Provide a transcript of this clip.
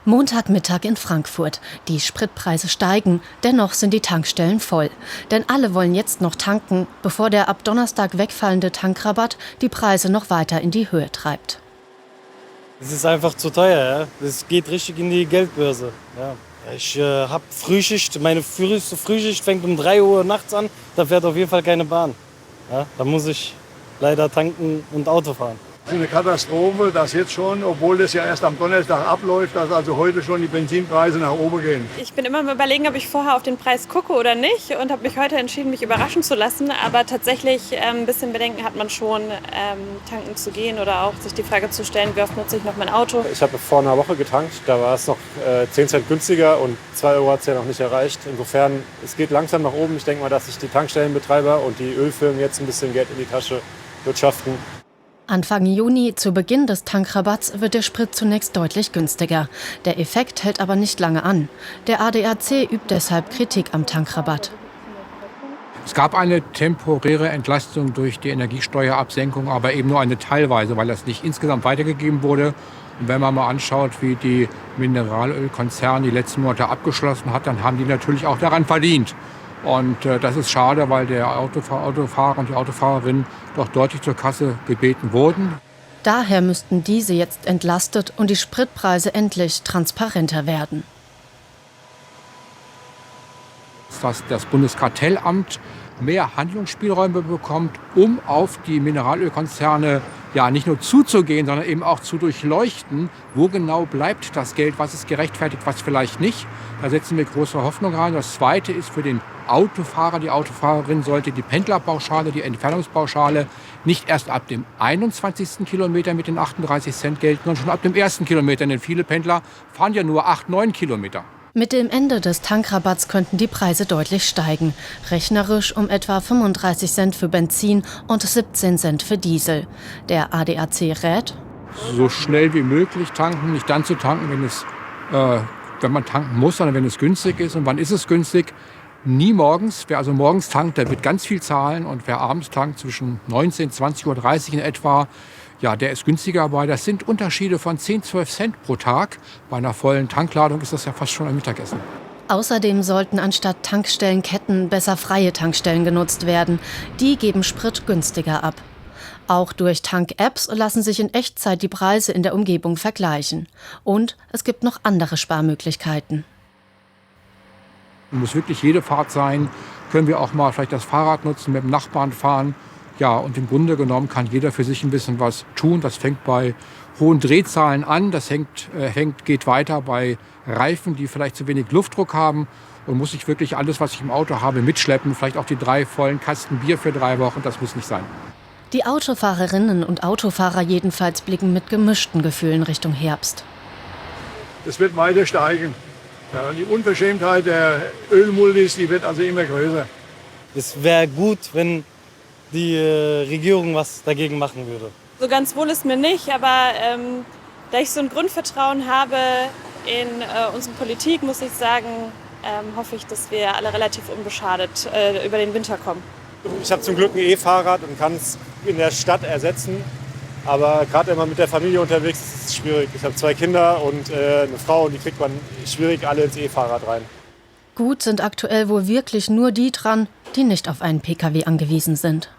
Montagmittag in Frankfurt. Die Spritpreise steigen, dennoch sind die Tankstellen voll. Denn alle wollen jetzt noch tanken, bevor der ab Donnerstag wegfallende Tankrabatt die Preise noch weiter in die Höhe treibt. Es ist einfach zu teuer, ja. Es geht richtig in die Geldbörse. Ja. Ich habe Frühschicht, meine früheste Frühschicht fängt um 3 Uhr nachts an, da fährt auf jeden Fall keine Bahn. Ja, da muss ich leider tanken und Auto fahren. Es ist eine Katastrophe, dass jetzt schon, obwohl das ja erst am Donnerstag abläuft, dass also heute schon die Benzinpreise nach oben gehen. Ich bin immer am Überlegen, ob ich vorher auf den Preis gucke oder nicht und habe mich heute entschieden, mich überraschen zu lassen. Aber tatsächlich ein bisschen Bedenken hat man schon, tanken zu gehen oder auch sich die Frage zu stellen, wie oft nutze ich noch mein Auto. Ich habe vor einer Woche getankt, da war es noch 10 Cent günstiger und 2 Euro hat es ja noch nicht erreicht. Insofern, es geht langsam nach oben. Ich denke mal, dass sich die Tankstellenbetreiber und die Ölfirmen jetzt ein bisschen Geld in die Tasche wirtschaften. Anfang Juni, zu Beginn des Tankrabatts, wird der Sprit zunächst deutlich günstiger. Der Effekt hält aber nicht lange an. Der ADAC übt deshalb Kritik am Tankrabatt. Es gab eine temporäre Entlastung durch die Energiesteuerabsenkung, aber eben nur eine teilweise, weil das nicht insgesamt weitergegeben wurde. Und wenn man mal anschaut, wie die Mineralölkonzerne die letzten Monate abgeschlossen hat, dann haben die natürlich auch daran verdient. Und das ist schade, weil der Autofahrer und die Autofahrerin doch deutlich zur Kasse gebeten wurden. Daher müssten diese jetzt entlastet und die Spritpreise endlich transparenter werden. Dass das Bundeskartellamt mehr Handlungsspielräume bekommt, um auf die Mineralölkonzerne ja nicht nur zuzugehen, sondern eben auch zu durchleuchten, wo genau bleibt das Geld, was ist gerechtfertigt, was vielleicht nicht. Da setzen wir große Hoffnung rein. Das Zweite ist für den Autofahrer, die Autofahrerin sollte die Pendlerpauschale, die Entfernungspauschale nicht erst ab dem 21. Kilometer mit den 38 Cent gelten, sondern schon ab dem 1. Kilometer. Denn viele Pendler fahren ja nur 8, 9 Kilometer. Mit dem Ende des Tankrabatts könnten die Preise deutlich steigen. Rechnerisch um etwa 35 Cent für Benzin und 17 Cent für Diesel. Der ADAC rät: So schnell wie möglich tanken, nicht dann zu tanken, wenn man tanken muss, sondern wenn es günstig ist. Und wann ist es günstig? Nie morgens. Wer also morgens tankt, der wird ganz viel zahlen. Und wer abends tankt, zwischen 19 und 20.30 Uhr in etwa, ja, der ist günstiger. Aber das sind Unterschiede von 10, 12 Cent pro Tag. Bei einer vollen Tankladung ist das ja fast schon ein Mittagessen. Außerdem sollten anstatt Tankstellenketten besser freie Tankstellen genutzt werden. Die geben Sprit günstiger ab. Auch durch Tank-Apps lassen sich in Echtzeit die Preise in der Umgebung vergleichen. Und es gibt noch andere Sparmöglichkeiten. Muss wirklich jede Fahrt sein. Können wir auch mal vielleicht das Fahrrad nutzen, mit dem Nachbarn fahren. Ja, und im Grunde genommen kann jeder für sich ein bisschen was tun. Das fängt bei hohen Drehzahlen an. Das geht weiter bei Reifen, die vielleicht zu wenig Luftdruck haben. Und muss ich wirklich alles, was ich im Auto habe, mitschleppen. Vielleicht auch die 3 vollen Kasten Bier für 3 Wochen. Das muss nicht sein. Die Autofahrerinnen und Autofahrer jedenfalls blicken mit gemischten Gefühlen Richtung Herbst. Es wird weiter steigen. Ja, die Unverschämtheit der Ölmultis, die wird also immer größer. Es wäre gut, wenn die Regierung was dagegen machen würde. So ganz wohl ist mir nicht, aber da ich so ein Grundvertrauen habe in unsere Politik, muss ich sagen, hoffe ich, dass wir alle relativ unbeschadet über den Winter kommen. Ich habe zum Glück ein E-Fahrrad und kann es in der Stadt ersetzen. Aber gerade wenn man mit der Familie unterwegs ist, ist es schwierig. Ich habe 2 Kinder und eine Frau und die kriegt man schwierig alle ins E-Fahrrad rein. Gut sind aktuell wohl wirklich nur die dran, die nicht auf einen Pkw angewiesen sind.